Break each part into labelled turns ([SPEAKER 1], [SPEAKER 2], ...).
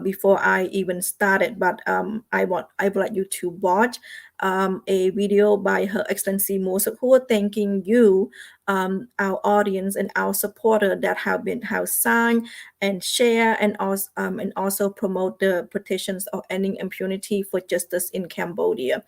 [SPEAKER 1] before I even started, but I would like you to watch a video by Her Excellency Mosakur thanking you, our audience and our supporter that have signed and share and also promote the petitions of ending impunity for justice in Cambodia.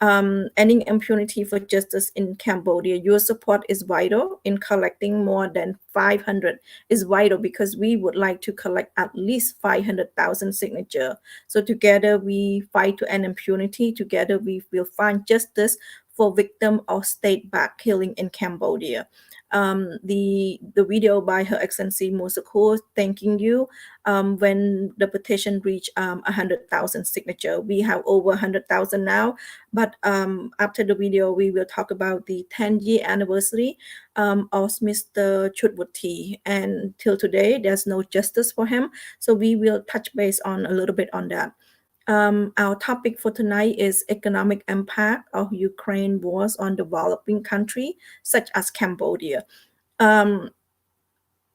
[SPEAKER 1] Ending impunity for justice in Cambodia. Your support is vital in collecting more than 500 is vital because we would like to collect at least 500,000 signatures. So together we fight to end impunity. Together we will find justice for victim of state-backed killing in Cambodia. The video by Her Excellency Mosakur thanking you when the petition reached 100,000 signature. We have over 100,000 now, but after the video, we will talk about the 10-year anniversary of Mr. Chutwuthi, and till today, there's no justice for him. So we will touch base on a little bit on that. Our topic for tonight is economic impact of Ukraine wars on developing country such as Cambodia. I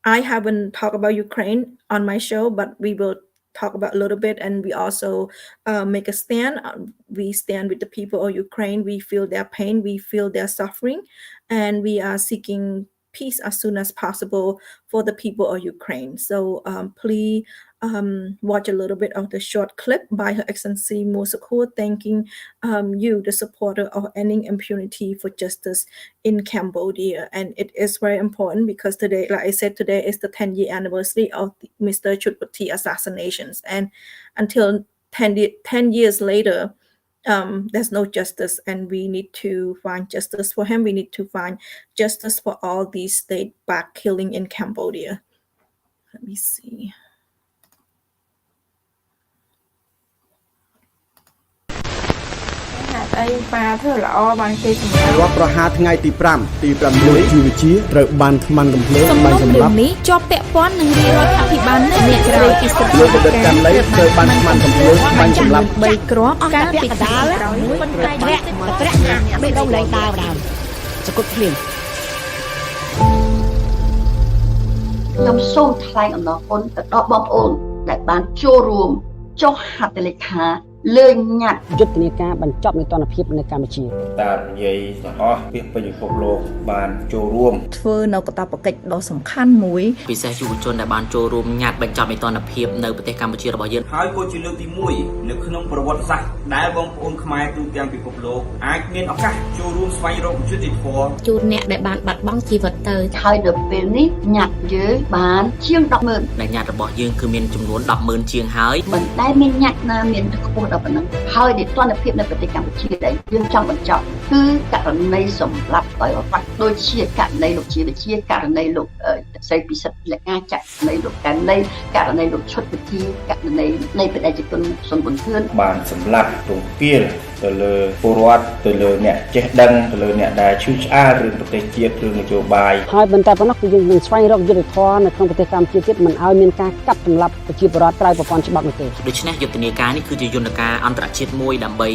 [SPEAKER 1] haven't talked about Ukraine on my show, but we will talk about a little bit, and we also make a stand. We stand with the people of Ukraine. We feel their pain, we feel their suffering, and we are seeking peace as soon as possible for the people of Ukraine. So please watch a little bit of the short clip by Her Excellency Mosakur thanking you, the supporter of ending impunity for justice in Cambodia. And it is very important because today, like I said, today is the 10-year anniversary of Mr. Chutwuthi assassinations. And until 10 years later, there's no justice, and we need to find justice for him. We need to find justice for all these state-backed killing in Cambodia. Let me see.
[SPEAKER 2] Whatប្រហាថ្ងៃទី5ទី6ជីវវិជាត្រូវបានខ្មាន់កំភ្លើងបានសម្រាប់នេះជាប់ពាក់ព័ន្ធនឹងរាជរដ្ឋាភិបាលអ្នកក្រោយពីស្ថាប័នកម្មលេខត្រូវបានខ្មាន់កំភ្លើងបានសម្រាប់3គ្រាប់ការពីកដាលមួយប៉ុន្តែប្រាក់បេះដូងលែងដើរដើមសកុតភ្លៀងខ្ញុំសូមថ្លែងអំណរគុណទៅដល់បងប្អូនដែលបានចូលរួមចុះហត្ថលេខាលើកញ៉ាត់យុទ្ធនាការបញ្ចប់នីតិរដ្ឋភាពនៅកម្ពុជាតាមនិយាយទាំងអស់ពីពិភពលោកបានចូលរួមធ្វើនៅកាតព្វកិច្ចដ៏សំខាន់មួយពិសេសយុវជនដែលបានចូលរួមញ៉ាត់បញ្ចប់នីតិរដ្ឋភាពនៅប្រទេសកម្ពុជារបស់យើងហើយក៏ជាលើកទី1នៅក្នុងប្រវត្តិសាស្ត្រដែលបងប្អូនខ្មែរទូទាំងពិភពលោកអាចមានឱកាសចូលរួមស្វែងរកយុត្តិធម៌ជូនអ្នកដែលបានបាត់បង់ជីវិតទៅហើយនៅពេលនេះញ៉ាត់យើងបានជាង 100000 ដែលញ៉ាត់របស់យើងគឺមានចំនួន 100000 ជាងហើយមិនដែលមានញ៉ាត់ណាមានខ្ពស់ដល់ប៉ុណ្ណឹងហើយនីតិរដ្ឋភាពនៅប្រទេសកម្ពុជាដែលយើងចង់បញ្ចប់គឺករណីសម្លាប់ដោយបាត់ដូចជាករណីលោកជាវិជាករណីលោកស្រីពិសិដ្ឋលក្ខណៈចាក់នៃលោកករណីលោកឈុតវិធីករណីនៃបដិជនសុនប៊ុនធឿនបានសម្លាប់ទង្ពាលទៅលើពលរដ្ឋទៅលើអ្នកចេះដឹងទៅលើអ្នកដែលឈឺឆ្អាលរឿងប្រទេសជាតិរឿងនយោបាយហើយបន្តប៉ុណ្ណោះគឺយើងនឹងស្វែងរកយុត្តិធម៌នៅក្នុងប្រទេសកម្ពុជាទៀតមិនឲ្យមានការកាប់សម្លាប់ប្រជាពលរដ្ឋក្រៅប្រព័ន្ធច្បាប់នោះទេដូច្នេះយុទ្ធនាការនេះគឺជាយន្តការអន្តរជាតិមួយដើម្បី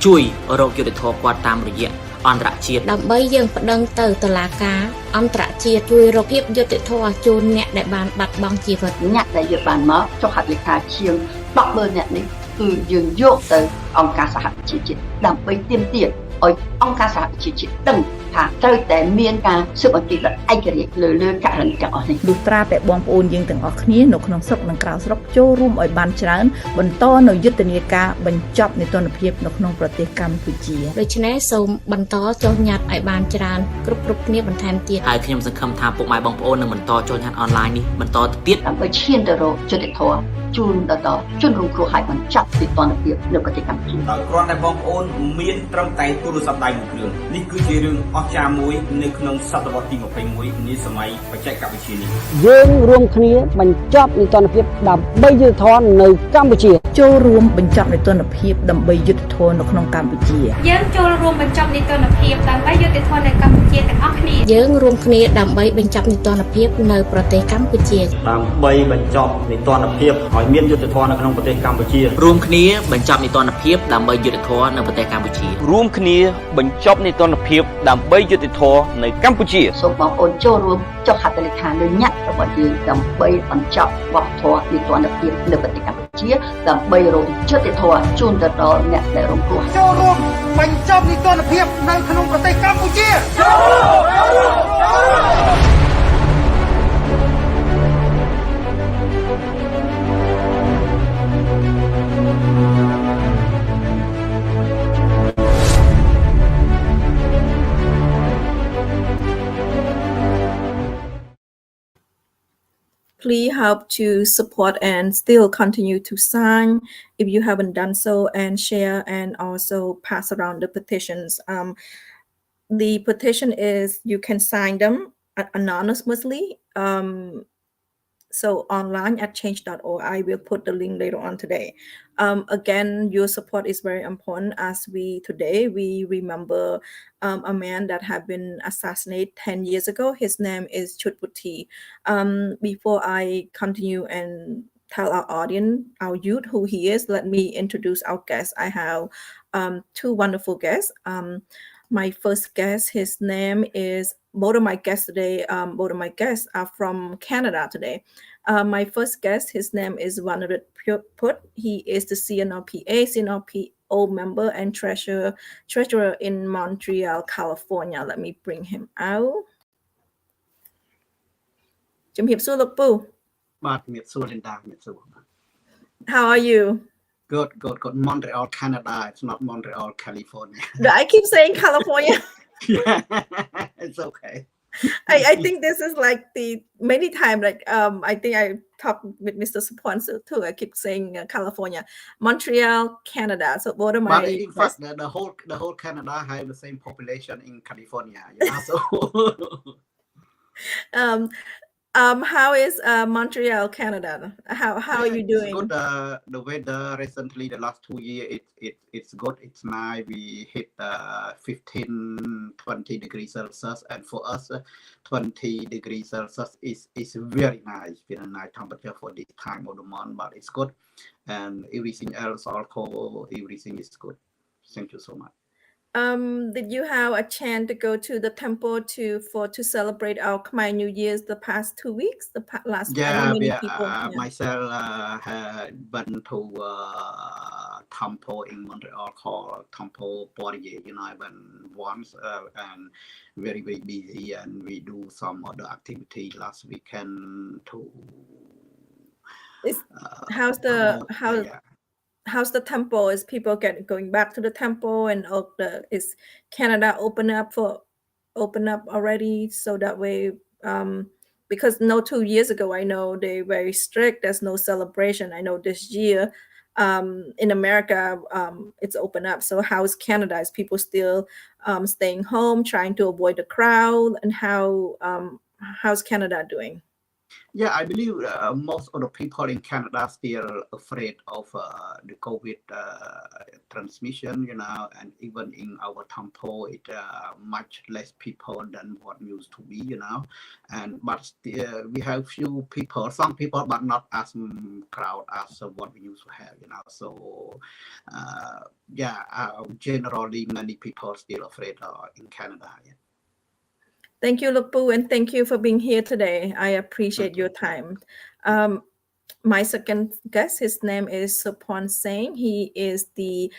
[SPEAKER 2] ជួយរកយុត្តិធម៌គាត់តាមរយៈអន្តរជាតិដើម្បីយើងប្តឹងទៅតុលាការអន្តរជាតិជួយរកភាពយុត្តិធម៌ជូនអ្នកដែលបានបាត់បង់ជីវិតអ្នកដែលយកបានមកចុះហត្ថលេខាជាង 100000 អ្នកនេះគឺយើងយកទៅអង្គការសហប្រជាជាតិដើម្បីទាមទារឲ្យអង្គការសហប្រជាជាតិដឹងថាត្រូវតែមានការស៊ើបអង្កេតឯករាជ្យលើករណីទាំងអស់នេះលុះត្រាតែបងប្អូនយើងទាំងអស់គ្នានៅក្នុងស្រុកនិងក្រៅស្រុកចូលរួមឲ្យបានច្រើនបន្តនៅយុទ្ធនាការបញ្ចប់នីតិរដ្ឋភាពនៅក្នុងប្រទេសកម្ពុជាដូច្នេះសូមបន្តចុះញ៉ាត់ឲ្យបានច្រើនគ្រប់គ្នាបន្ថែមទៀតហើយខ្ញុំសង្ឃឹមថាពុកម៉ែបងប្អូននឹងបន្តចុះញ៉ាត់អនឡាញនេះបន្តទៅទៀតដើម្បីឈានទៅរកយុត្តិធម៌ជូនដល់ជនរងគ្រោះឲ្យបញ្ចប់នីតិរដ្ឋភាពនៅប្រទេសកម្ពុជាដោយគ្រាន់តែបងប្អូនមានត្រឹមតែទូរស័ព្ទដៃមួយគ្រឿងនេះគឺជារឿងអស្ចារ្យមួយនៅក្នុងសតវត្សទី21នាសម័យបច្ចេកវិទ្យានេះយើងរួមគ្នាបញ្ចប់នីតិរដ្ឋភាពដើម្បីយុត្តិធម៌នៅកម្ពុជាចូលរួមបញ្ចប់នីតិរដ្ឋភាពដើម្បីយុត្តិធម៌នៅក្នុងកម្ពុជាយើងចូលរួមបញ្ចប់នីតិរដ្ឋភាពដើម្បីយុត្តិធម៌នៅកម្ពុជាទាំងអស់គ្នាយើងរួមគ្នាដើម្បីបញ្ចប់នីតិរដ្ឋភាពនៅប្រទេសកម្ពុជាដើម្បីបញ្ចប់នីតិរដ្ឋភាពឲ្យមានយុត្តិធម៌នៅក្នុងប្រទេសកម្ពុជារួមគ្នាបញ្ចប់នីតិរដ្ឋភាពដើម្បីយុត្តិធម៌នៅប្រទេសកម្ពុជារួមគ្នាបញ្ចប់នីតិរដ្ឋភាពដើម្បី
[SPEAKER 3] ដើម្បីយុត្តិធម៌នៅកម្ពុជា
[SPEAKER 2] សូមបងប្អូនចូលរួមចុះហត្ថលេខាលើញត្តិរបស់យើងដើម្បីបញ្ចប់វប្បធម៌នីតិរដ្ឋភាពនៅប្រទេសកម្ពុជាដើម្បីរកយុត្តិធម៌ជូនទៅដល់អ្នកដែលរងគ្រោះចូលរួមបញ្ចប់នីតិរដ្ឋភាពនៅក្នុងប្រទេសកម្ពុជាចូលរួម
[SPEAKER 1] Please help to support and still continue to sign if you haven't done so, and share and also pass around the petitions. The petition is you can sign them anonymously. So online at change.org. I will put the link later on today. Again, your support is very important as today we remember a man that had been assassinated 10 years ago. His name is Chutputi. Before I continue and tell our audience, our youth, who he is, let me introduce our guests. I have two wonderful guests. My first guest, his name is, both of my guests today, both of my guests are from Canada today. My first guest, his name is Vanarit Put. He is the CNRPO member and treasurer in Montreal, California. Let me bring him out. ជំរាបសួរលោកពូ
[SPEAKER 4] បាទជំរាបសួរ Linda ជំរាបសួរ
[SPEAKER 1] How are you?
[SPEAKER 4] Good. Montreal, Canada. It's not Montreal, California.
[SPEAKER 1] I keep saying California.
[SPEAKER 4] Yeah, it's okay.
[SPEAKER 1] I think this is like the many times, like I think I talked with Mr. Sophoan too. I keep saying California, Montreal, Canada. So what am
[SPEAKER 4] But
[SPEAKER 1] I?
[SPEAKER 4] in fact, the whole Canada have the same population in California. You know, so
[SPEAKER 1] how is Montreal, Canada? How are you doing?
[SPEAKER 4] It's good. The weather recently, the last 2 years, it's good. It's nice. We hit 15-20 degrees Celsius, and for us, 20 degrees Celsius is very nice. Very nice temperature for this time of the month, but it's good, and everything else also everything is good. Thank you so much.
[SPEAKER 1] Did you have a chance to go to the temple to celebrate our Khmer New Year's the past 2 weeks? Last I know many people.
[SPEAKER 4] Myself had been to temple in Montreal called Temple Poirier. You know, I went once and very busy, and we do some other activity last weekend too.
[SPEAKER 1] How's the temple? Is people going back to the temple, and is Canada open up already? So that way, because 2 years ago, I know they very strict. There's no celebration. I know this year, in America, it's open up. So how's Canada? Is people still staying home, trying to avoid the crowd? And how's Canada doing?
[SPEAKER 4] Yeah, I believe most of the people in Canada are still afraid of the COVID transmission, you know, and even in our temple, it much less people than what used to be, you know, but we have few people, some people, but not as crowd as what we used to have, you know. So generally many people still afraid in Canada. Yeah.
[SPEAKER 1] Thank you, Lukpu, and thank you for being here today. I appreciate your time. My second guest, his name is Sophoan Seng. He is the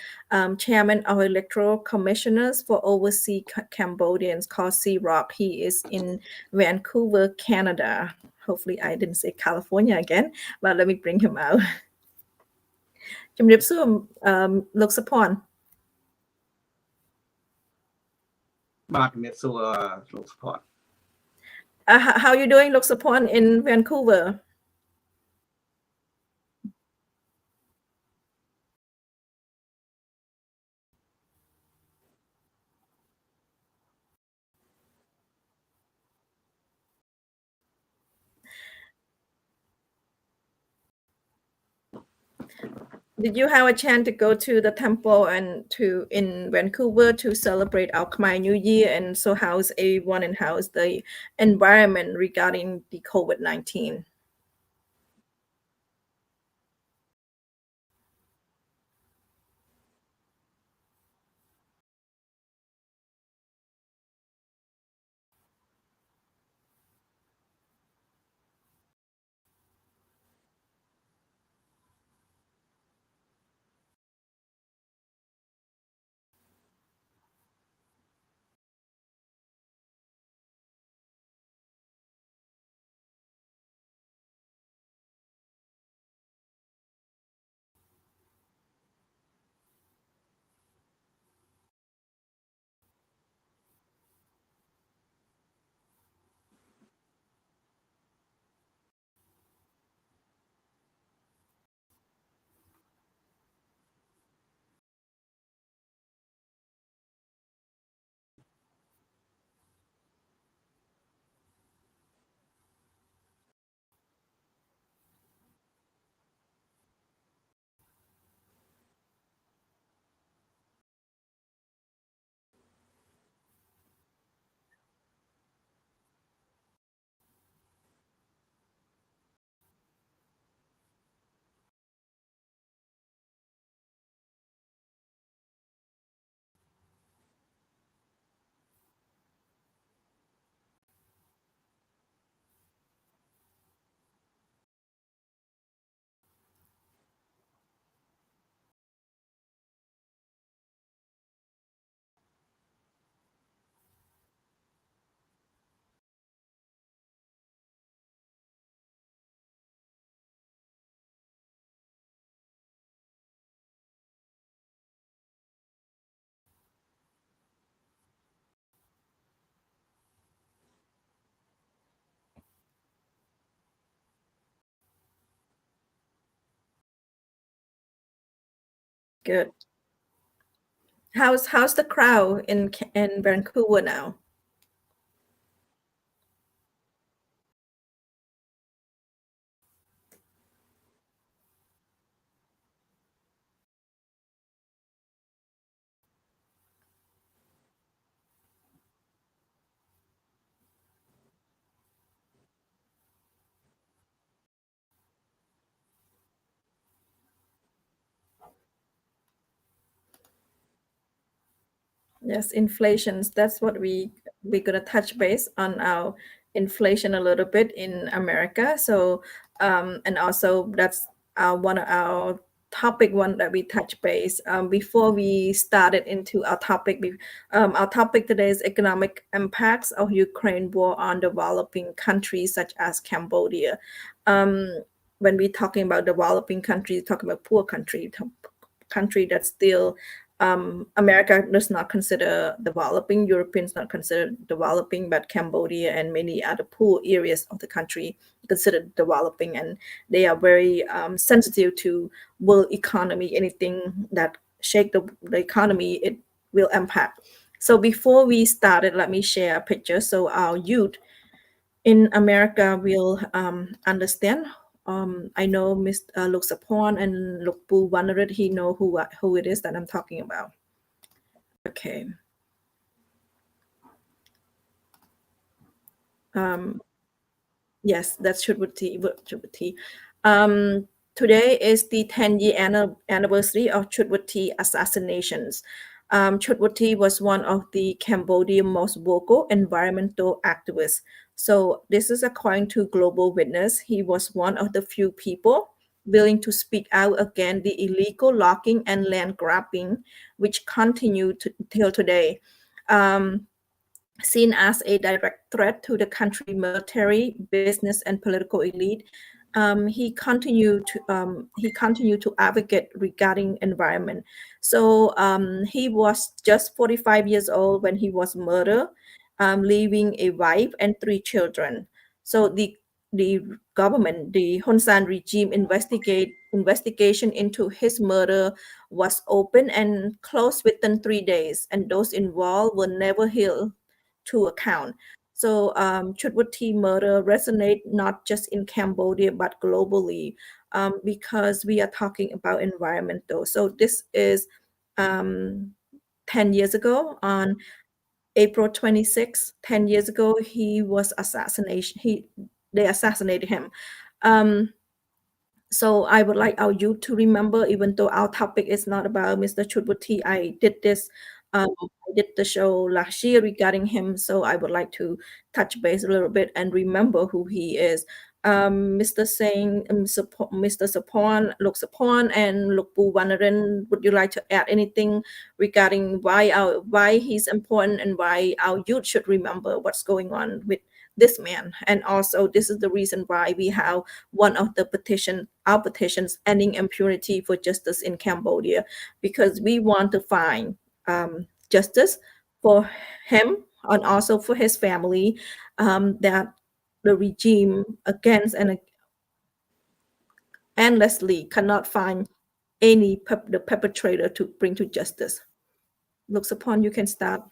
[SPEAKER 1] chairman of Electoral Commissioners for Overseas Cambodians called CROC. He is in Vancouver, Canada. Hopefully I didn't say California again, but let me bring him out. ជំរាបសួរ លោក Sophoan.
[SPEAKER 4] បាទជំរាបសួរ លោក Sophoan.
[SPEAKER 1] How are you doing, Lok Sophoan, in Vancouver? Did you have a chance to go to the temple and in Vancouver to celebrate our Khmer New Year? And so how's everyone and how's the environment regarding the COVID-19? Good. How's the crowd in Vancouver now? Yes, inflations. That's what we're gonna touch base on our inflation a little bit in America. So, and also that's one of our topic one that we touch base. Before we started into our topic today is economic impacts of Ukraine war on developing countries such as Cambodia. When we're talking about developing countries, talking about poor country that's still America does not consider developing, Europeans not consider developing, but Cambodia and many other poor areas of the country considered developing, and they are very sensitive to world economy. Anything that shake the economy, it will impact. So before we started, let me share a picture so our youth in America will understand. I know Mr. Luk Sapon and Luk Bu Wanarit, he know who it is that I'm talking about. Okay. Yes, that's Chutwati. Today is the 10-year anniversary of Chutwati assassinations. Chutwati was one of the Cambodia's most vocal environmental activists. So this is according to Global Witness. He was one of the few people willing to speak out against the illegal logging and land grabbing, which continue till today. Um, Seen as a direct threat to the country military, business, and political elite, he continued to advocate regarding environment. So he was just 45 years old when he was murdered, leaving a wife and 3 children. So the government, the Hun Sen regime investigation into his murder was open and closed within 3 days, and those involved were never held to account. So Chutwati murder resonate not just in Cambodia but globally, because we are talking about environmental. So this is um, 10 years ago on April 26, 10 years ago, he was assassination. They assassinated him. Um, so I would like our youth to remember, even though our topic is not about Mr. Chutwati, I did the show last year regarding him, so I would like to touch base a little bit and remember who he is. Mr. Seng, Mr. Sapon, Luk Sapon, and Luk Bu Wanarin, would you like to add anything regarding why he's important and why our youth should remember what's going on with this man? And also, this is the reason why we have one of our petitions ending impunity for justice in Cambodia, because we want to find justice for him and also for his family, that the regime against and endlessly cannot find the perpetrator to bring to justice. Looks upon you can start.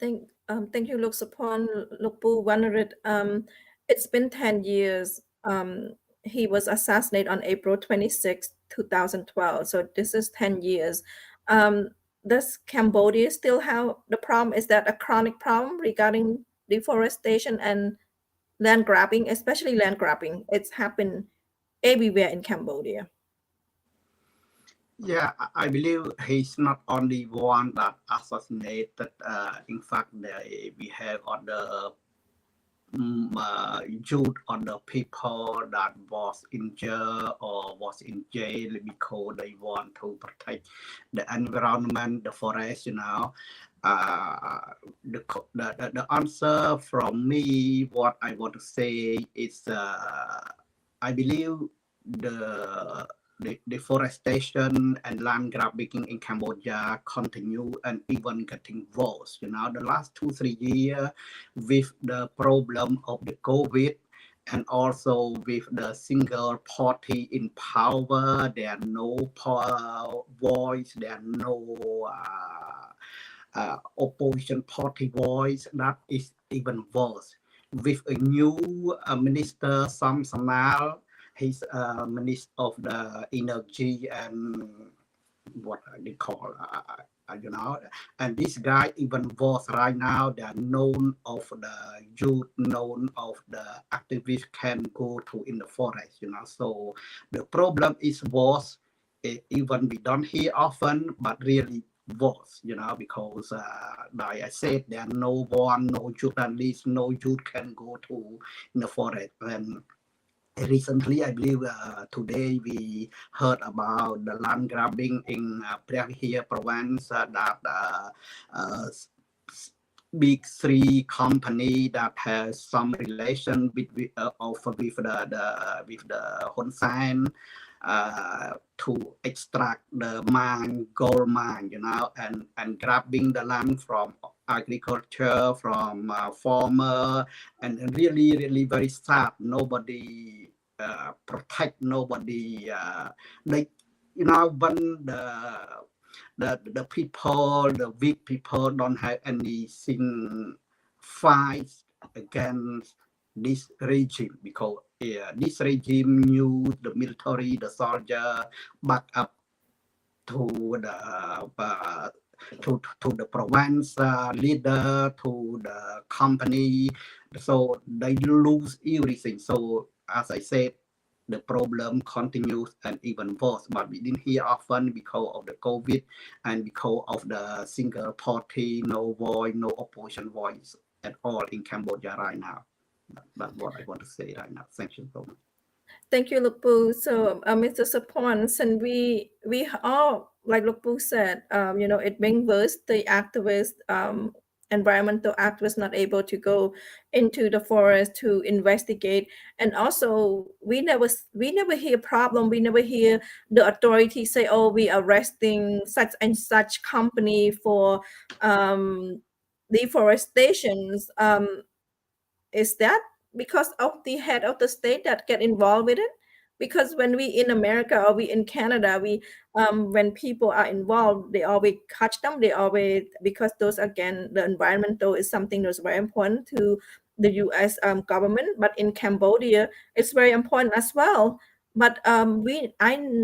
[SPEAKER 1] Thank you, Lục Sophoan, Lục Bu Wanarit. It's been 10 years. He was assassinated on April 26, 2012. So this is 10 years. Does Cambodia still have the problem? Is that a chronic problem regarding deforestation and land grabbing, especially land grabbing? It's happened everywhere in Cambodia.
[SPEAKER 4] Yeah, I believe he's not only one that assassinated. In fact, we have other youth, other people that was injured or was in jail because they want to protect the environment, the forest. The answer from me, what I want to say is, I believe the deforestation and land grabbing in Cambodia continue and even getting worse. The last 2-3 years with the problem of the COVID and also with the single party in power, there are no voice, there are no opposition party voice. That is even worse. With a new minister, Sam Samal, he's minister of the energy and what they call, and this guy even worse right now. They are known of the youth, known of the activists can go to in the forest, So the problem is worse. Even we don't hear often, but really worse, because like I said, there are no one, no journalist, no youth can go to in the forest. And recently, I believe today we heard about the land grabbing in Prahia province that big three company that has some relation with the Hun Sen to extract the gold mine, and grabbing the land from agriculture, from farmer, and really, really very sad. Nobody protect, nobody like, when the people, the weak people don't have anything fight against this regime, because this regime knew the military, the soldier back up to the province leader, to the company, so they lose everything. So as I said, the problem continues and even worse, but we didn't hear often because of the COVID and because of the single party, no voice, no opposition voice at all in Cambodia right now. That's what I want to say right now. Thank you so much.
[SPEAKER 1] Thank you, Lục Bu. So, Mr. Sophoan, and we all, like Lục Bu said, it being worse, the activists, environmental activists not able to go into the forest to investigate, and also we never hear problem. We never hear the authorities say, "Oh, we arresting such and such company for deforestations." Is that because of the head of the state that get involved with it? Because when we in America or we in Canada, we when people are involved, they always catch them. They always, because those, again, the environmental is something that's very important to the U.S. Government. But in Cambodia, it's very important as well. But I'm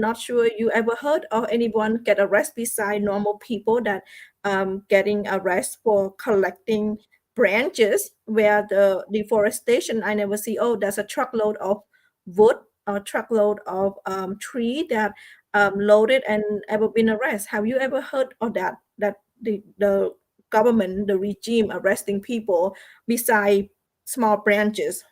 [SPEAKER 1] not sure you ever heard of anyone get arrested beside normal people that getting arrested for collecting branches, where the deforestation, I never see, oh, there's a truckload of wood or truckload of tree that loaded and ever been arrested. Have you ever heard of that the government, the regime arresting people beside small branches?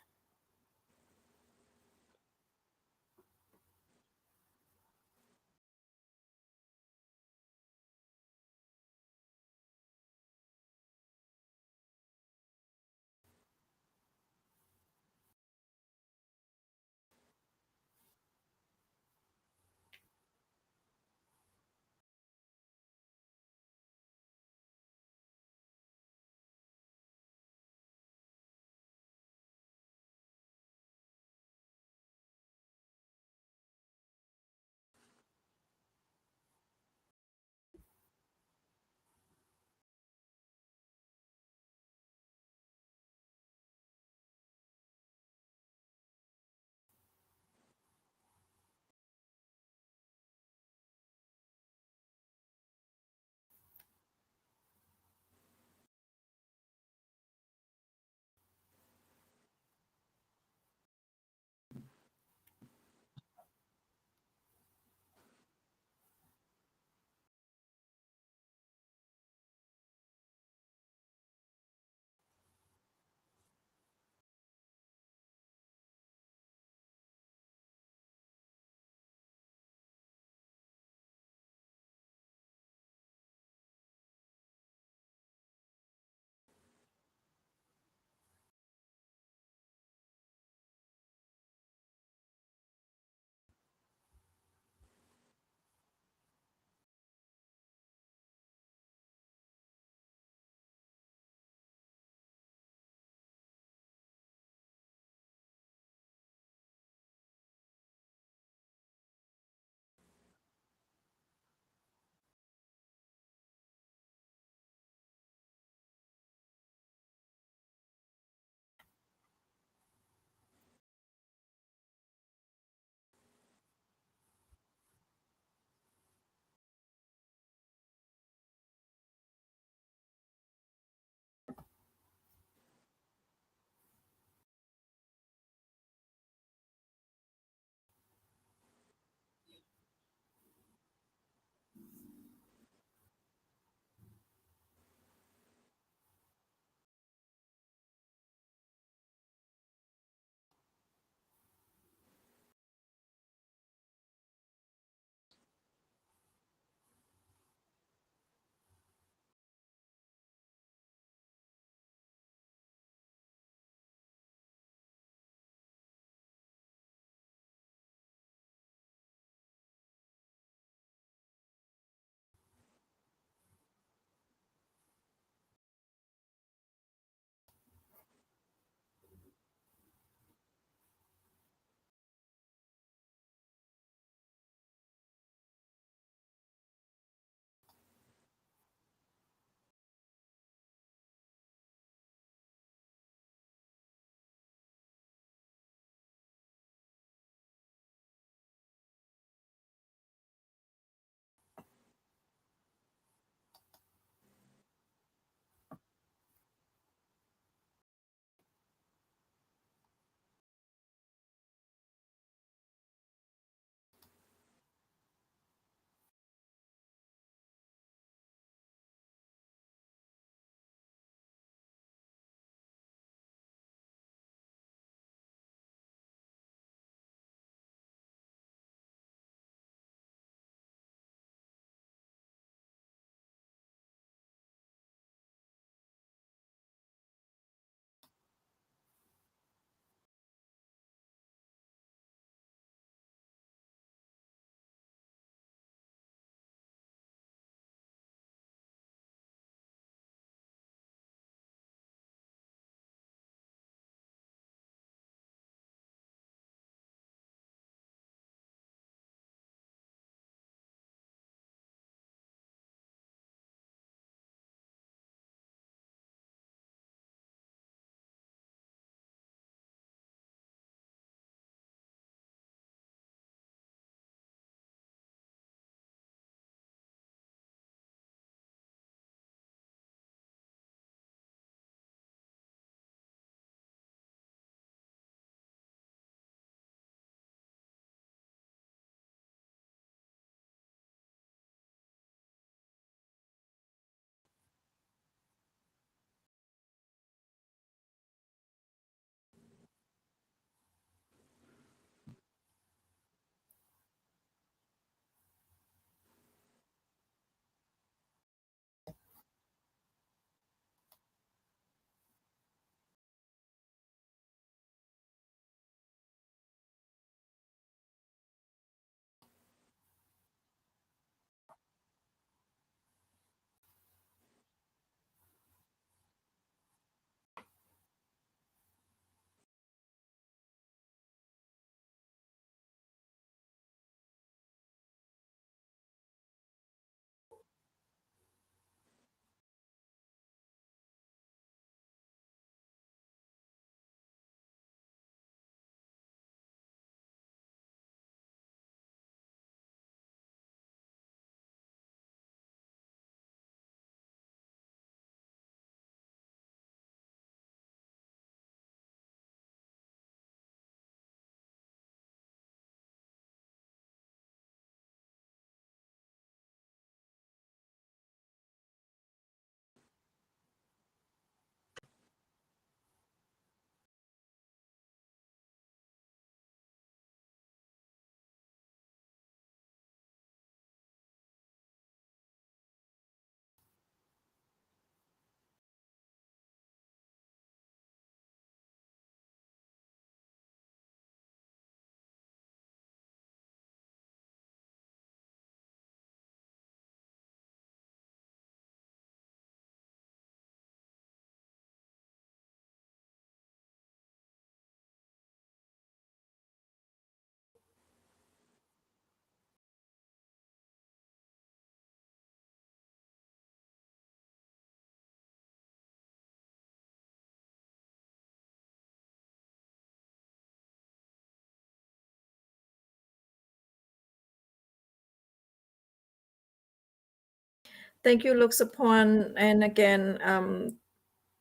[SPEAKER 1] Thank you, Luxapon. And again,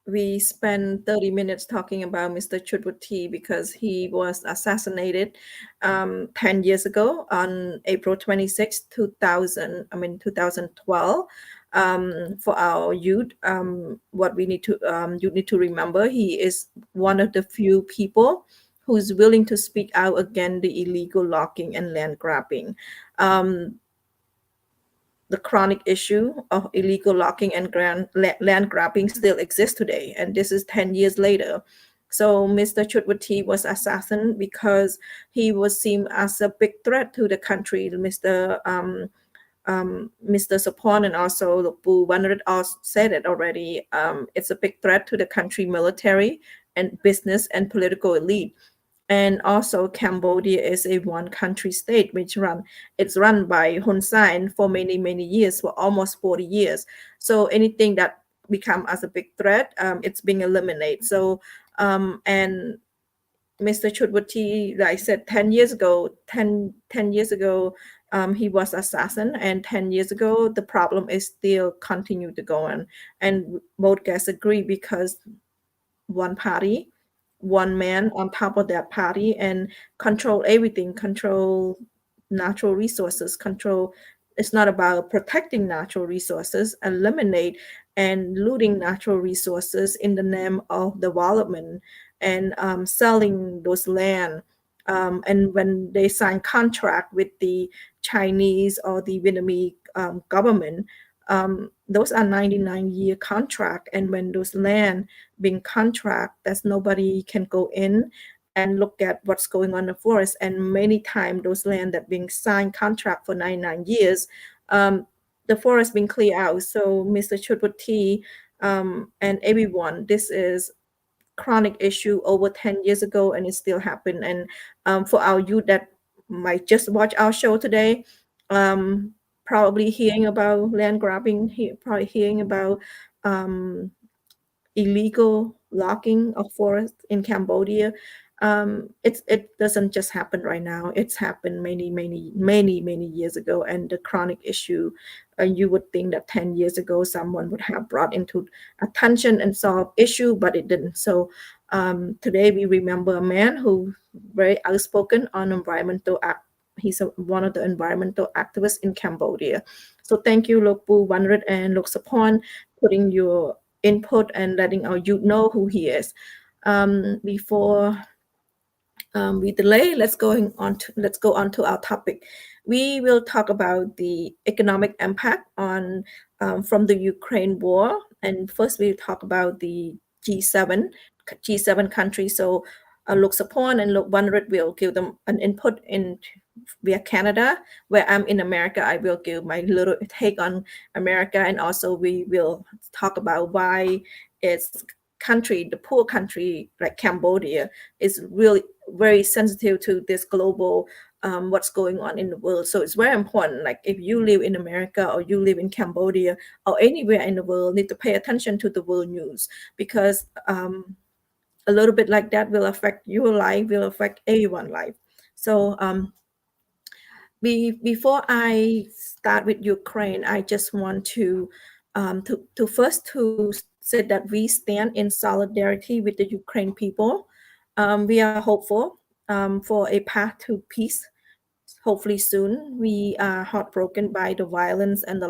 [SPEAKER 1] we spent 30 minutes talking about Mr. Chudwati because he was assassinated 10 years ago on April 26, 2012. For our youth, what we need to you need to remember, he is one of the few people who's willing to speak out against the illegal logging and land grabbing. The chronic issue of illegal logging and land grabbing still exists today, and this is 10 years later. So Mr. Chudwati was assassinated because he was seen as a big threat to the country. Mr. Sophoan and also Lukbu Wanrit also said it already. It's a big threat to the country military and business and political elite. And also Cambodia is a one country state it's run by Hun Sen for many years, for almost 40 years. So anything that become as a big threat, it's being eliminated. So and Mr. Chudwati, like I said, 10 years ago, he was assassinated, and 10 years ago, the problem is still continue to go on. And both guys agree because one party, one man on top of that party, and control everything, control natural resources, control. It's not about protecting natural resources, eliminate and looting natural resources in the name of development and selling those land. And when they sign contract with the Chinese or the Vietnamese government, those are 99-year contract. And when those land being contract, that nobody can go in and look at what's going on in the forest. And many times those land that being signed contract for 99 years, the forest being cleared out. So Mr. Chudwati and everyone, this is chronic issue over 10 years ago, and it still happened. And for our youth that might just watch our show today, probably hearing about land grabbing, probably hearing about illegal logging of forests in Cambodia. It doesn't just happen right now. It's happened many years ago. And the chronic issue, you would think that 10 years ago someone would have brought into attention and solved issue, but it didn't. So today we remember a man who very outspoken on environmental act. He's one of the environmental activists in Cambodia. So thank you, Lokbu Wanrit and Luksapon, putting your input and letting our youth know who he is. Before we delay, let's go on to our topic. We will talk about the economic impact on from the Ukraine war, and first we'll talk about the G7 countries. So Luksapon and Wanrit will give them an input in via Canada, where I'm in America. I will give my little take on America, and also we will talk about why it's country, the poor country like Cambodia, is really very sensitive to this global what's going on in the world. So it's very important. Like if you live in America or you live in Cambodia or anywhere in the world, need to pay attention to the world news, because a little bit like that will affect your life, will affect everyone's life. So before I start with Ukraine, I just want to first to say that we stand in solidarity with the Ukraine people. We are hopeful for a path to peace. Hopefully soon. We are heartbroken by the violence and the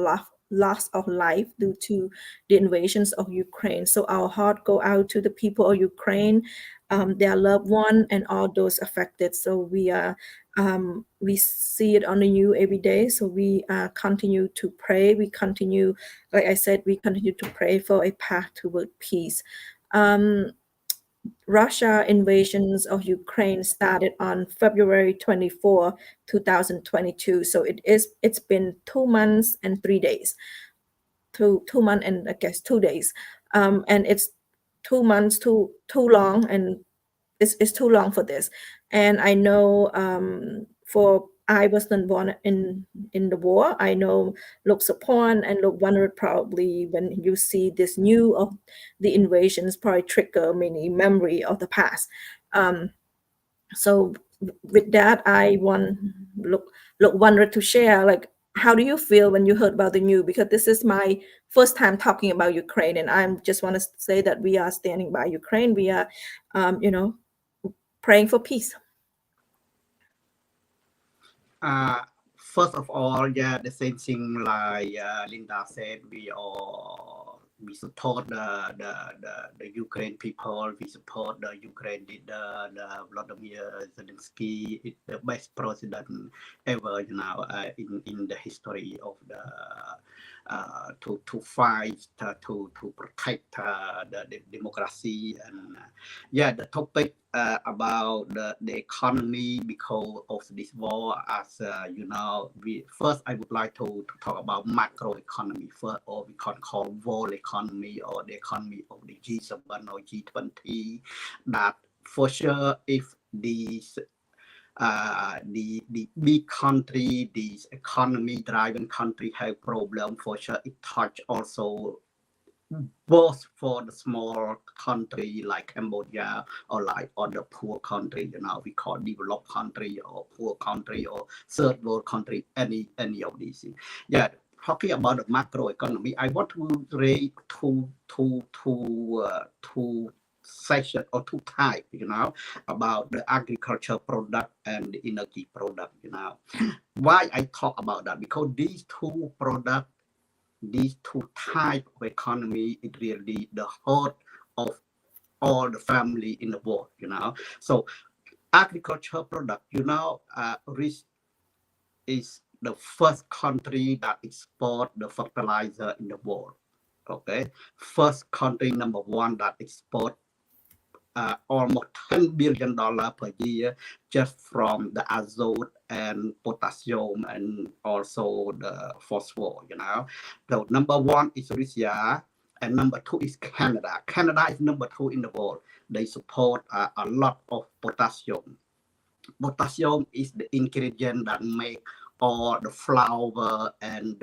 [SPEAKER 1] loss of life due to the invasions of Ukraine. So our heart go out to the people of Ukraine, their loved one, and all those affected. So we see it on the news every day. So we continue to pray. We continue, like I said, we continue to pray for a path toward peace. Russia invasions of Ukraine started on February 24, 2022. So it's been 2 months and 3 days. 2 months and I guess 2 days. And it's 2 months too long, and it's too long for this. And I know I wasn't born in the war. I know Luksapon and Lukwanrit probably, when you see this new of the invasions, probably trigger many memory of the past. So with that, I want Lukwanrit to share, like how do you feel when you heard about the news? Because this is my first time talking about Ukraine, and I just want to say that we are standing by Ukraine. We are, praying for peace.
[SPEAKER 4] First of all, yeah, the same thing like Linda said. We support the Ukraine people. We support the Ukraine leader, the Vladimir Zelensky. It's the best president ever, in the history of the to fight to protect the democracy. And yeah, the topic about the economy because of this war, as I would like to talk about macroeconomy first, or we can call world economy, or the economy of the G7 or G20. That for sure, if these the big country, these economy driven country have problem, for sure it touch also both for the small country like Cambodia, or like other poor country, we call developed country or poor country or third world country, any of these things. Yeah, talking about the macroeconomy, I want to raise two section or two type, about the agriculture product and the energy product. Why I talk about that? Because these two products, these two type of economy, is really the heart of all the family in the world. So agriculture product, is the first country that export the fertilizer in the world. Okay, first country number one that export almost $10 billion per year just from the azote and potassium and also the phosphorus. So number one is Russia, and number two is Canada. Canada is number two in the world. They support a lot of potassium. Potassium is the ingredient that make all the flour and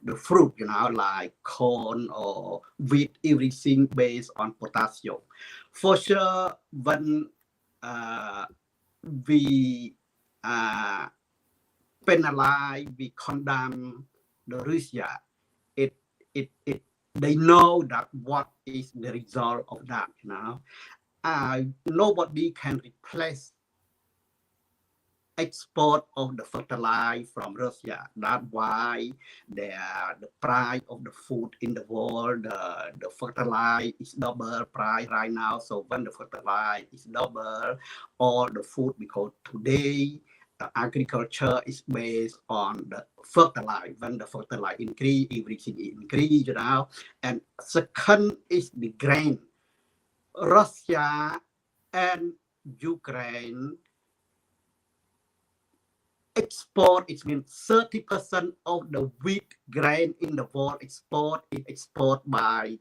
[SPEAKER 4] the fruit, like corn or wheat, everything based on potassium. For sure, when we penalize, we condemn the Russia, they know that what is the result of that. Nobody can replace export of the fertilizer from Russia. That's why the price of the food in the world, the fertilizer is double price right now. So when the fertilizer is double, all the food, because today agriculture is based on the fertilizer. When the fertilizer increase, everything increase, And second is the grain. Russia and Ukraine export, it means 30% of the wheat grain in the world export by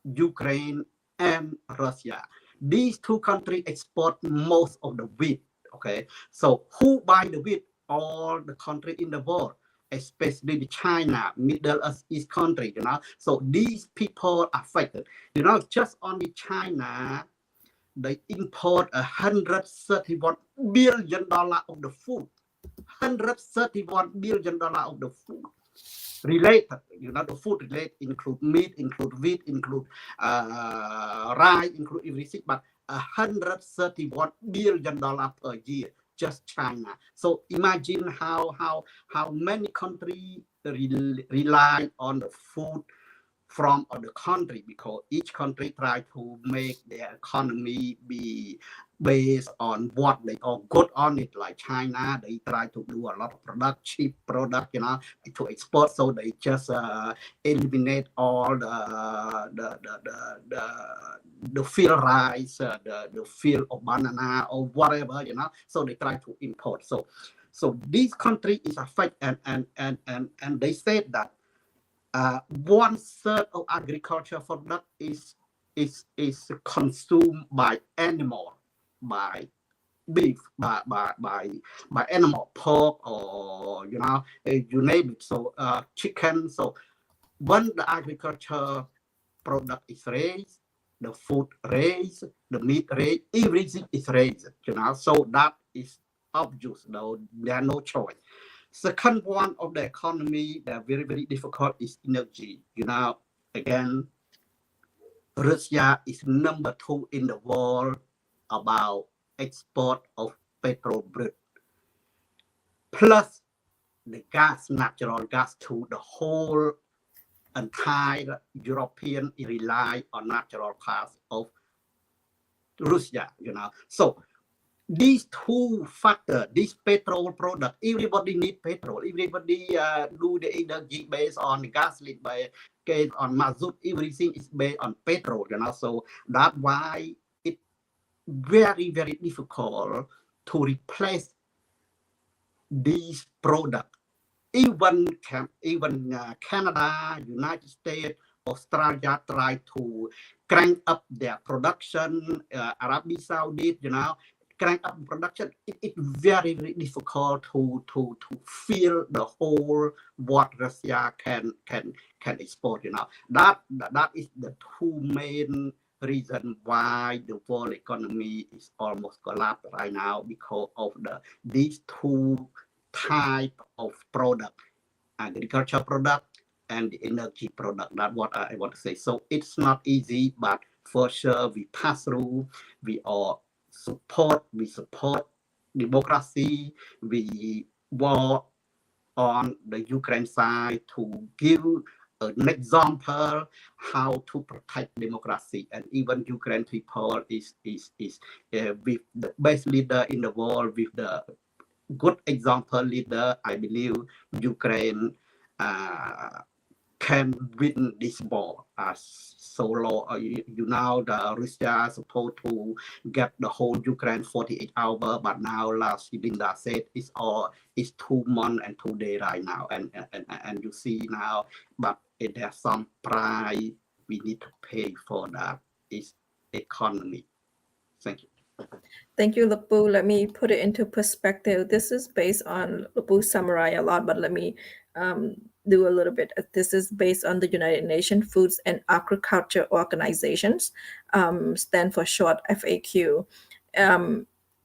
[SPEAKER 4] Ukraine and Russia. These two countries export most of the wheat. Okay, so who buy the wheat? All the countries in the world, especially China, Middle East country. So these people are affected. Just only China, they import $131 billion of the food. $131 billion of the food related, the food related include meat, include wheat, include rice, include everything, but $131 billion per year, just China. So imagine how many countries rely on the food from other country, because each country try to make their economy be based on what they are good on it. Like China, they try to do a lot of product, cheap product, to export. So they just eliminate all the field rice, the field of banana or whatever, So they try to import. So this country is affected, and they said that 1/3 of agriculture product is consumed by animal, by beef, by animal, pork, or you name it. So chicken. So when the agriculture product is raised, the food raised, the meat raised, everything is raised. So that is obvious. There are no choice. Second one of the economy that very, very difficult is energy. Again, Russia is number 2 in the world about export of petrol brut, plus the natural gas to the whole entire European rely on natural gas of Russia, So these two factors, this petrol product, everybody need petrol. Everybody do the energy based on gasoline, based on mazout. Everything is based on petrol, So that's why it's very, very difficult to replace these products. Even Canada, United States, Australia try to crank up their production. Arabia Saudi, crank up production. It's very, very difficult to fill the whole what Russia can export. That is the two main reason why the world economy is almost collapsed right now, because of these two type of product, agriculture product and the energy product. That's what I want to say. So it's not easy, but for sure we pass through. We support democracy. We work on the Ukraine side to give an example how to protect democracy. And even Ukraine people is with the best leader in the world, with the good example leader. I believe Ukraine can win this war. So the Russia is supposed to get the whole Ukraine 48 hours, but now last Linda said it's 2 months and 2 days right now, and you see now, but there's some price we need to pay for that. Is economy. Thank you.
[SPEAKER 1] Thank you, Lupu. Let me put it into perspective. This is based on, Lupu summarized a lot, but let me do a little bit. This is based on the United Nations Foods and Agriculture Organizations, stand for short FAQ.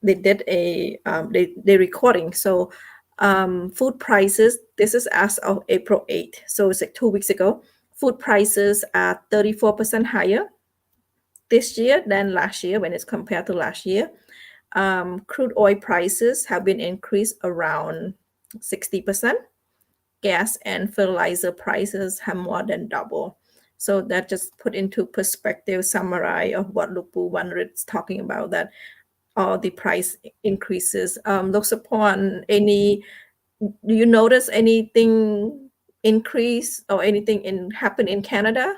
[SPEAKER 1] They did they recording. So food prices, this is as of April 8th. So it's like 2 weeks ago. Food prices are 34% higher this year than last year when it's compared to last year. Crude oil prices have been increased around 60%. Gas and fertilizer prices have more than doubled. So that just put into perspective, summary of what Lupu Wanrit is talking about, that all the price increases. Looks upon do you notice anything increase or anything happen in Canada?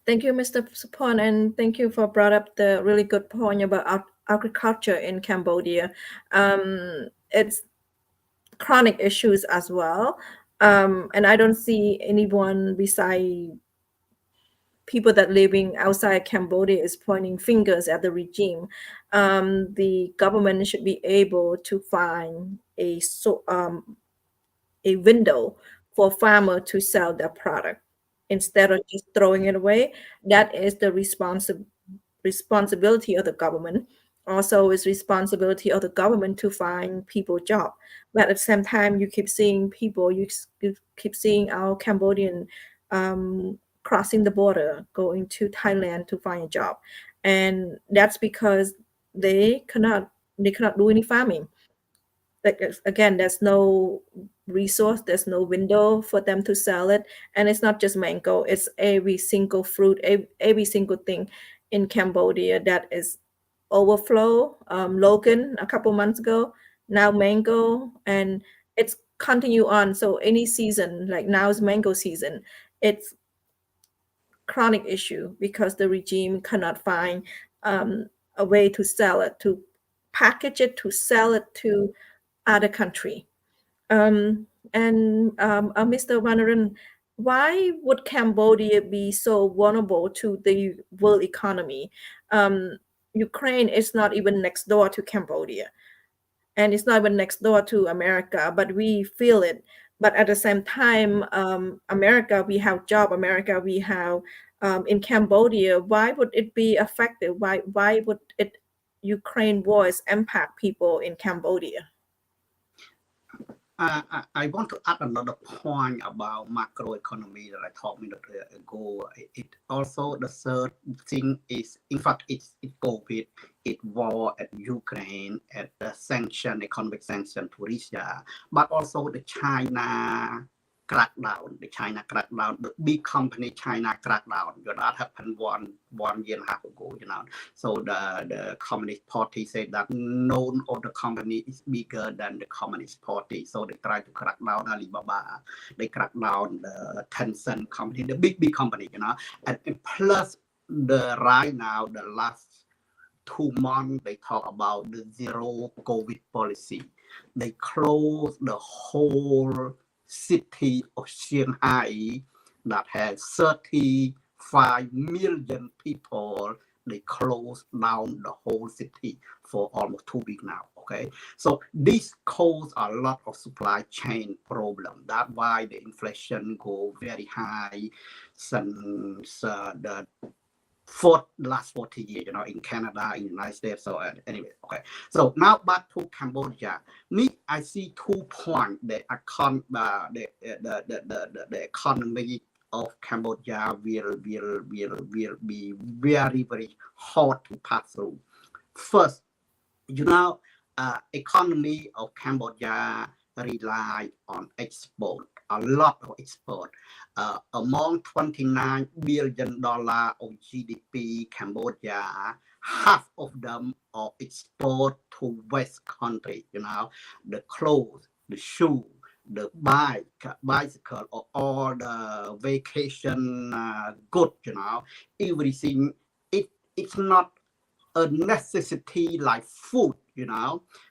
[SPEAKER 1] Thank you, Mr. Supon, and thank you for brought up the really good point about agriculture in Cambodia. It's chronic issues as well, and I don't see anyone beside people that living outside Cambodia is pointing fingers at the regime. The government should be able to find a window for farmer to sell their product instead of just throwing it away. That is the responsibility of the government. Also, it's responsibility of the government to find people job. But at the same time, you keep seeing people, you keep seeing our Cambodian crossing the border, going to Thailand to find a job, and that's because they cannot they cannot do any farming. Like again, there's no resource, there's no window for them to sell it, and it's not just mango, it's every single fruit, every single thing in Cambodia that is overflow. Logan a couple months ago, now mango, and it's continue on. So any season, like now is mango season, it's chronic issue because the regime cannot find a way to sell it, to package it, to sell it to other country. Mr. Vanaran, why would Cambodia be so vulnerable to the world economy? Ukraine is not even next door to Cambodia, and it's not even next door to America, but we feel it. But at the same time, America, we have job. America, we have in Cambodia. Why would it be affected? Why would it Ukraine wars impact people in Cambodia?
[SPEAKER 4] I want to add another point about macroeconomy that I talked a minute ago. It also the third thing is, in fact, it's COVID, it war at Ukraine, at the sanction, economic sanction to Russia, but also the China crackdown. The big company China crackdown. That happened one year and a half ago. So the Communist Party said that none of the company is bigger than the Communist Party. So they try to crack down Alibaba. They crack down the Tencent company, the big company. And plus right now the last 2 months they talk about the zero COVID policy. They close the whole city of Shanghai that has 35 million people. They closed down the whole city for almost 2 weeks now. Okay, so this caused a lot of supply chain problem. That's why the inflation go very high since the last 40 years, in Canada, in the United States. So anyway, okay. So now back to Cambodia. I see 2 points. The economy of Cambodia will be very, very hard to pass through. First, economy of Cambodia rely on export, a lot of export. Among $29 billion of GDP, Cambodia, half of them are export to West country. The clothes, the shoe, the bicycle, or all the vacation goods. Everything. It's not a necessity like food.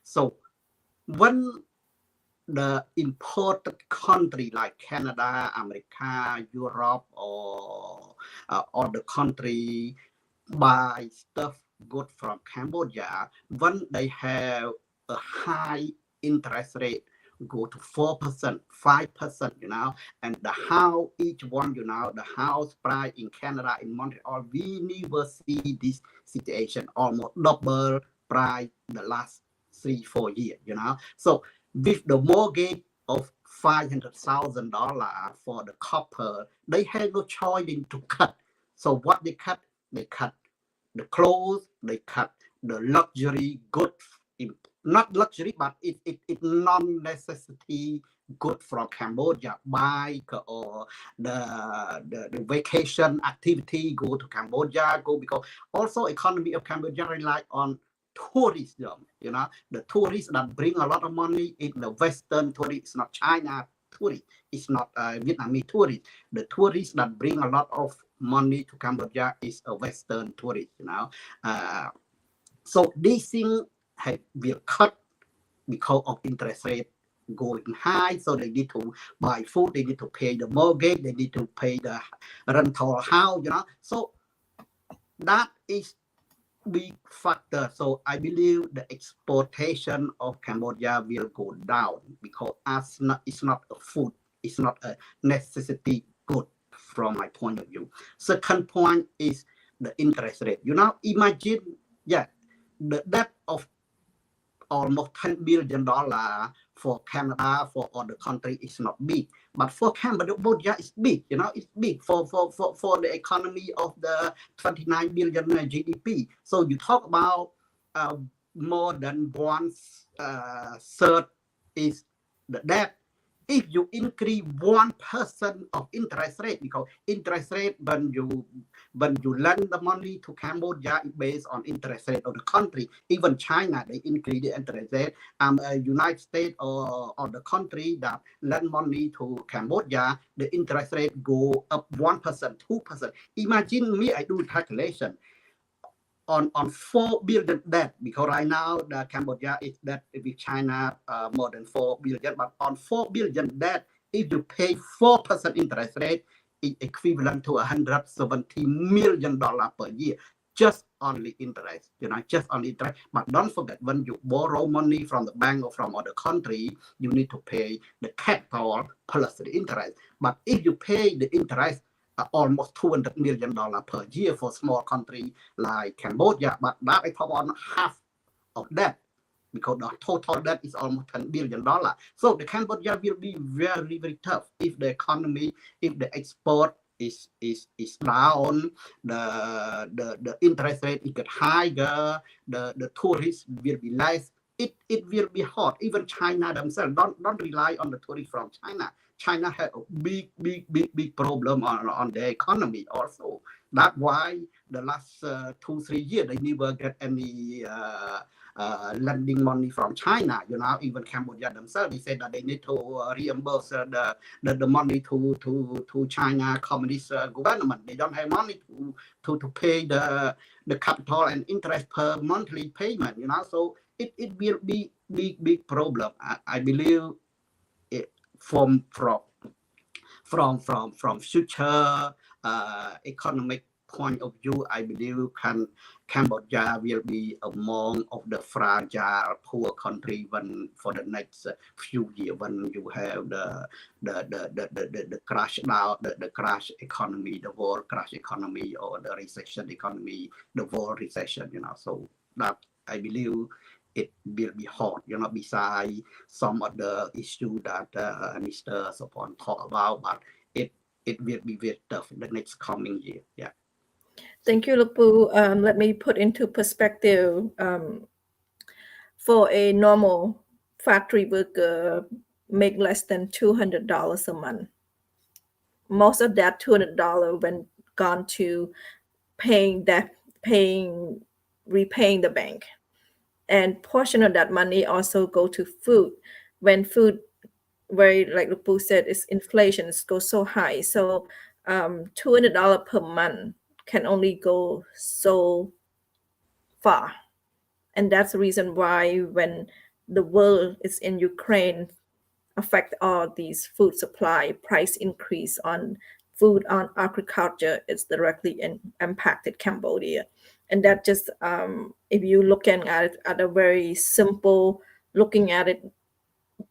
[SPEAKER 4] So when the imported country like Canada, America, Europe, or other country buy stuff good from Cambodia, when they have a high interest rate, go to 4%, 5%, and the house, each one, the house price in Canada, in Montreal, we never see this situation, almost double price the last 3-4 years, So with the mortgage of $500,000 for the couple, they had no choice to cut. So what they cut the clothes, they cut the luxury goods, not luxury, but it non-necessity good from Cambodia, bike or the vacation activity go to Cambodia, because also economy of Cambodia rely on tourism. The tourists that bring a lot of money in the Western tourists, not China tourists. It's not Vietnamese tourists. The tourists that bring a lot of money to Cambodia is a Western tourist, you know. So these things will cut because of interest rate going high. So they need to buy food, they need to pay the mortgage, they need to pay the rental house, you know. So that is big factor. So I believe the exportation of Cambodia will go down because it's not a food, it's not a necessity good from my point of view. Second point is the interest rate. You know, imagine, the debt of almost $10 billion for Canada, for other country is not big, but for Cambodia it's big. You know, it's big for the economy of the 29 billion GDP. So you talk about more than one third is the debt. If you increase 1% of interest rate, because interest rate when you lend the money to Cambodia is based on interest rate of the country. Even China, they increase the interest rate. United States or the country that lend money to Cambodia, the interest rate go up 1%, 2%. Imagine me, I do calculation. On 4 billion debt, because right now the Cambodia is debt with China more than 4 billion, but on 4 billion debt, if you pay 4% interest rate, it's equivalent to $170 million per year, just only interest, you know, just only interest. But don't forget, when you borrow money from the bank or from other country, you need to pay the capital plus the interest. But if you pay the interest, almost $200 million per year for small country like Cambodia, but that I talk on half of that, because the total debt is almost $10 billion. So the Cambodia will be very, very tough if the economy, if the export is down, the interest rate is get higher, the tourists will be less. It will be hard. Even China themselves don't rely on the tourists from China. China had a big problem on their economy also. That's why the last 2-3 years they never get any lending money from China. You know, even Cambodia themselves, they said that they need to reimburse the money to China Communist government. They don't have money to pay the capital and interest per monthly payment. You know, so it will be big problem. I believe it from future economic point of view. I believe Cambodia will be among of the fragile poor country when for the next few years, when you have the crash now, the crash economy, the world crash economy, or the recession economy, the world recession, you know. So that I believe it will be hard, you know, besides some of the issues that Mr. Sophoan talked about, but it will be very tough in the next coming year. Yeah.
[SPEAKER 1] Thank you, Lupu. Let me put into perspective, for a normal factory worker make less than $200 a month. Most of that $200 when gone to repaying the bank. And portion of that money also go to food. When food, very like Lupu said, is inflation goes so high. So $200 per month can only go so far. And that's the reason why when the world is in Ukraine, affect all these food supply, price increase on food, on agriculture, it's directly impacted Cambodia. And that just, if you looking at it at a very simple, looking at it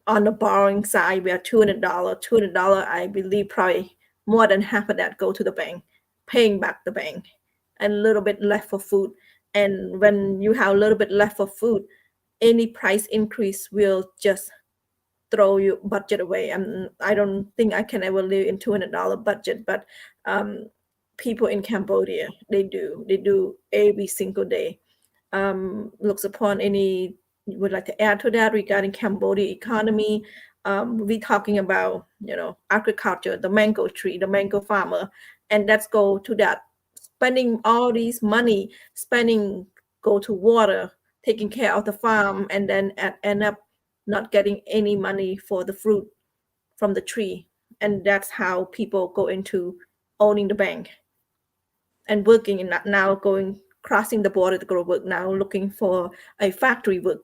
[SPEAKER 1] on the borrowing side, we are $200, I believe probably more than half of that go to the bank, paying back the bank, and a little bit left for food. And when you have a little bit left for food, any price increase will just throw your budget away. I don't think I can ever live in $200 budget, but people in Cambodia, they do every single day. Looks upon any you would like to add to that regarding Cambodia economy? We're talking about, agriculture, the mango tree, the mango farmer, and let's go to that. Spending all these money, go to water, taking care of the farm, and then end up not getting any money for the fruit from the tree. And that's how people go into owning the bank and working, and now going crossing the border to go work, now looking for a factory work.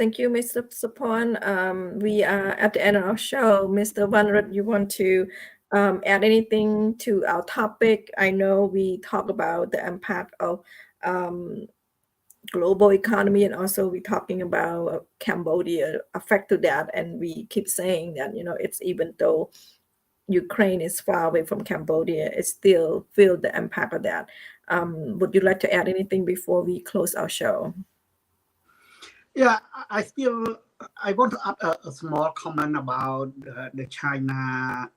[SPEAKER 1] Thank you, Mr. Sophoan. We are at the end of our show. Mr. Vanrat, you want to add anything to our topic? I know we talk about the impact of global economy, and also we're talking about Cambodia affect to that, and we keep saying that it's even though Ukraine is far away from Cambodia, it still feel the impact of that. Would you like to add anything before we close our show?
[SPEAKER 4] Yeah, I want to add a small comment about the China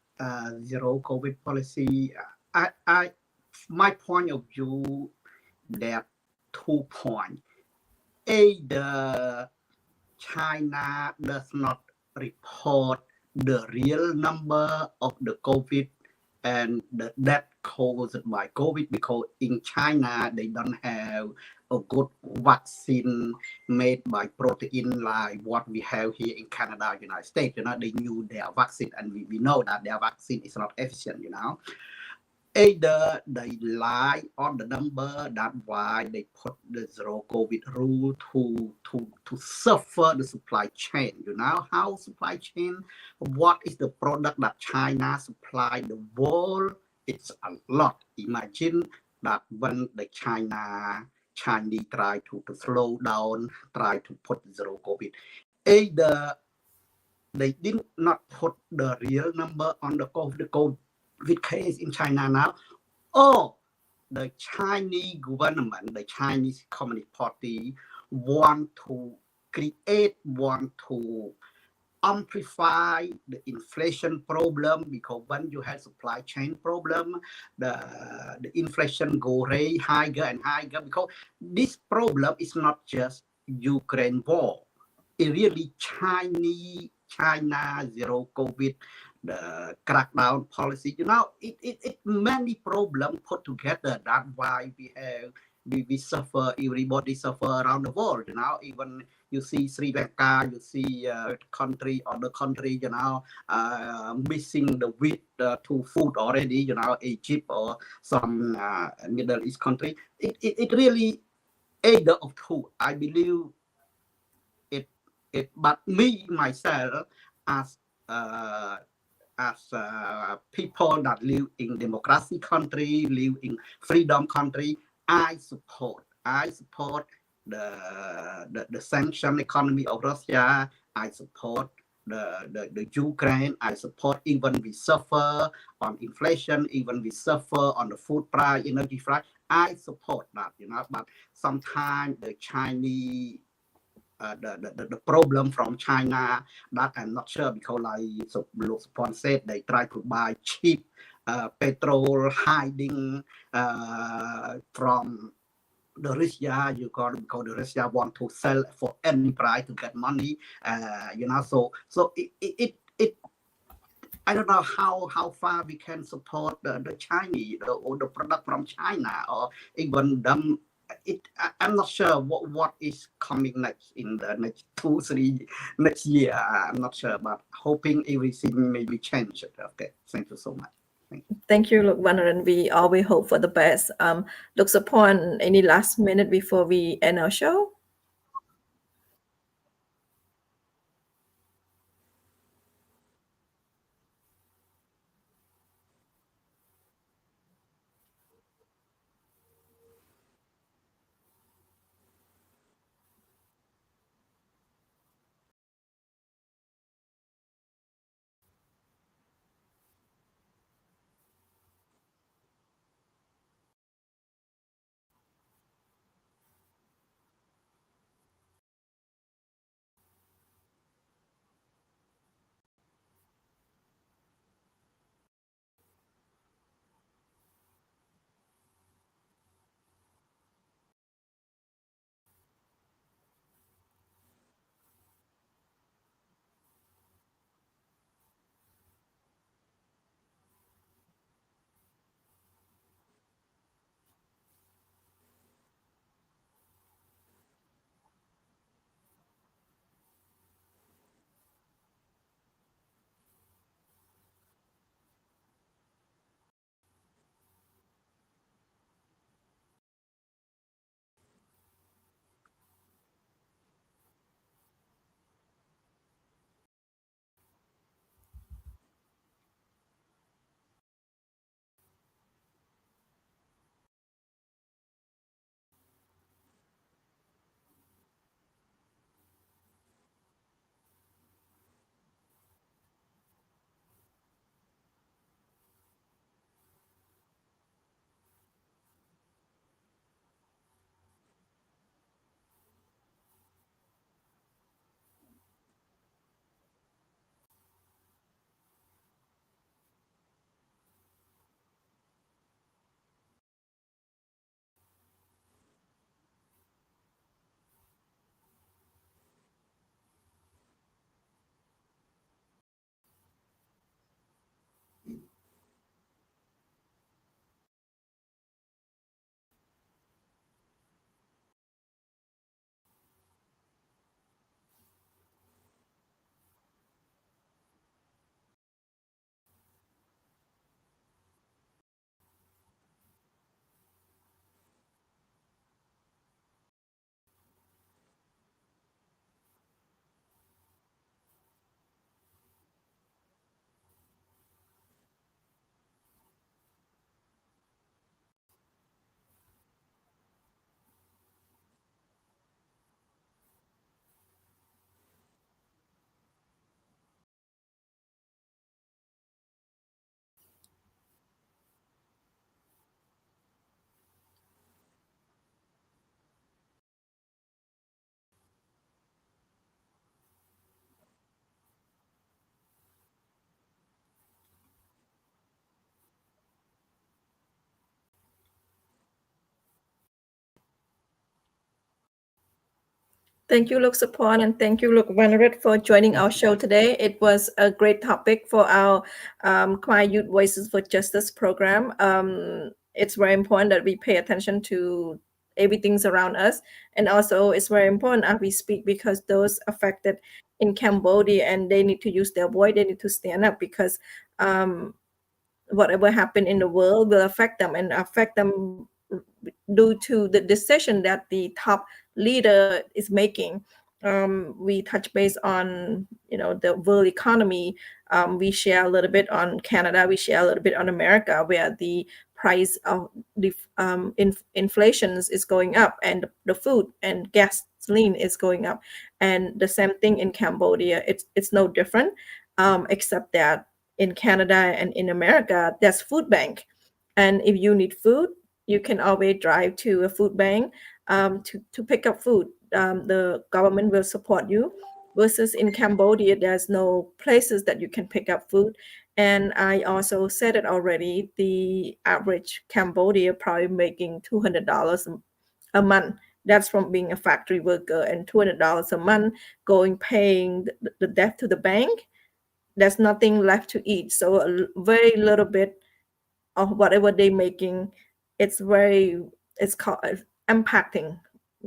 [SPEAKER 4] zero COVID policy. My point of view, there are 2 points. The China does not report the real number of the COVID and the death caused by COVID, because in China they don't have a good vaccine made by protein like what we have here in Canada, United States. They knew their vaccine, and we know that their vaccine is not efficient. Either they lie on the number, that's why they put the zero COVID rule to suffer the supply chain. How supply chain, what is the product that China supply the world? It's a lot. Imagine that when the Chinese try to slow down, try to put zero COVID, either they did not put the real number on the COVID case in China now, or the Chinese government, the Chinese Communist Party want to amplify the inflation problem, because when you have supply chain problem, the inflation go way higher and higher, because this problem is not just Ukraine war. It really China zero COVID, the crackdown policy. It many problems put together. That's why we suffer. Everybody suffer around the world. Even you see Sri Lanka, you see other country, missing the wheat to food already. Egypt or some Middle East country. It really either of two. I believe it. But me myself, as people that live in democracy country, live in freedom country, I support the sanction economy of Russia. I support the Ukraine. I support, even we suffer on inflation, even we suffer on the food price, energy price. I support that, but sometimes the Chinese the problem from China, that I'm not sure, because like Sophoan said, they try to buy cheap petrol, hiding from the Russia, because the Russia want to sell for any price to get money, so it I don't know how far we can support the Chinese or the product from China, or even them. I'm not sure what is coming next in the next 2-3 next year. I'm not sure, but hoping everything may be changed. Okay, thank you so much.
[SPEAKER 1] Thank you, Look Vanner, and we always hope for the best. Look Sophoan, any last minute before we end our show? Thank you, Look Sophoan, and thank you, Look Vanrit, for joining our show today. It was a great topic for our Khmer Youth Voices for Justice program. It's very important that we pay attention to everything's around us, and also it's very important that we speak because those affected in Cambodia and they need to use their voice. They need to stand up because whatever happened in the world will affect them and affect them due to the decision that the top leader is making. We touch base on the world economy. We share a little bit on Canada. We share a little bit on America, where the price of the inflation is going up, and the food and gasoline is going up, and the same thing in Cambodia. It's no different, except that in Canada and in America, there's food bank, and if you need food, you can always drive to a food bank to pick up food. The government will support you. Versus in Cambodia, there's no places that you can pick up food. And I also said it already. The average Cambodia probably making $200 a month. That's from being a factory worker, and $200 a month going paying the debt to the bank. There's nothing left to eat. So very little bit of whatever they're making, it's impacting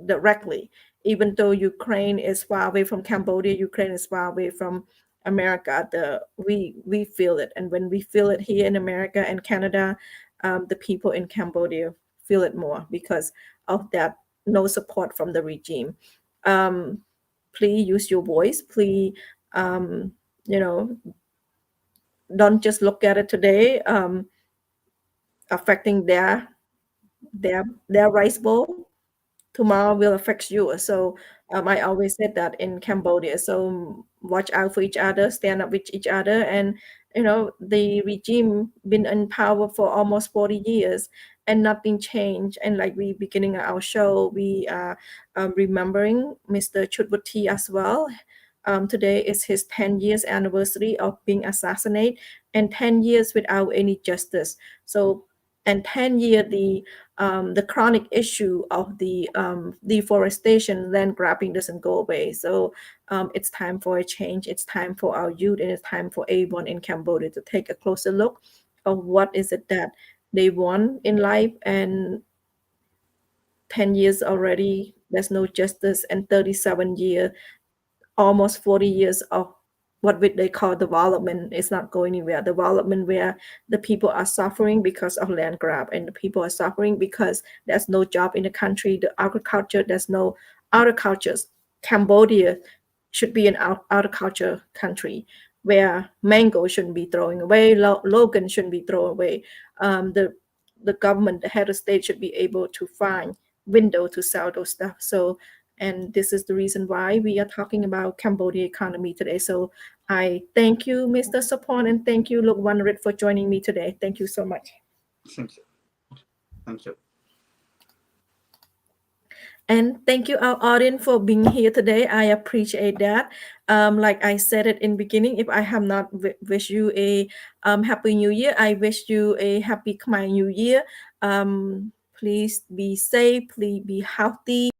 [SPEAKER 1] directly. Even though Ukraine is far away from Cambodia, Ukraine is far away from America, we feel it. And when we feel it here in America and Canada, the people in Cambodia feel it more because of that no support from the regime. Please use your voice. Please, don't just look at it today. Affecting their rice bowl, tomorrow will affect you. So I always said that in Cambodia. So watch out for each other, stand up with each other, and the regime been in power for almost 40 years and nothing changed. And like we beginning of our show, we are remembering Mr. Chutbuti as well. Today is his 10 years anniversary of being assassinated, and 10 years without any justice. So, and 10 years the chronic issue of the deforestation, land grabbing doesn't go away. So it's time for a change. It's time for our youth, and it's time for everyone in Cambodia to take a closer look of what is it that they want in life. And 10 years already, there's no justice, and 37 years, almost 40 years of what would they call development is not going anywhere. Development where the people are suffering because of land grab, and the people are suffering because there's no job in the country. The agriculture, there's no agricultures. Cambodia should be an agriculture country where mango shouldn't be thrown away, Logan shouldn't be thrown away. The government, the head of state should be able to find window to sell those stuff. So, and this is the reason why we are talking about Cambodia economy today. So I thank you, Mr. Sophoan, and thank you, Luk Wanrit, for joining me today. Thank you so much.
[SPEAKER 4] Thank you. Thank you.
[SPEAKER 1] And thank you, our audience, for being here today. I appreciate that. Like I said it in beginning, if I have not wish you a happy new year, I wish you a happy Khmer New Year. Please be safe, please be healthy.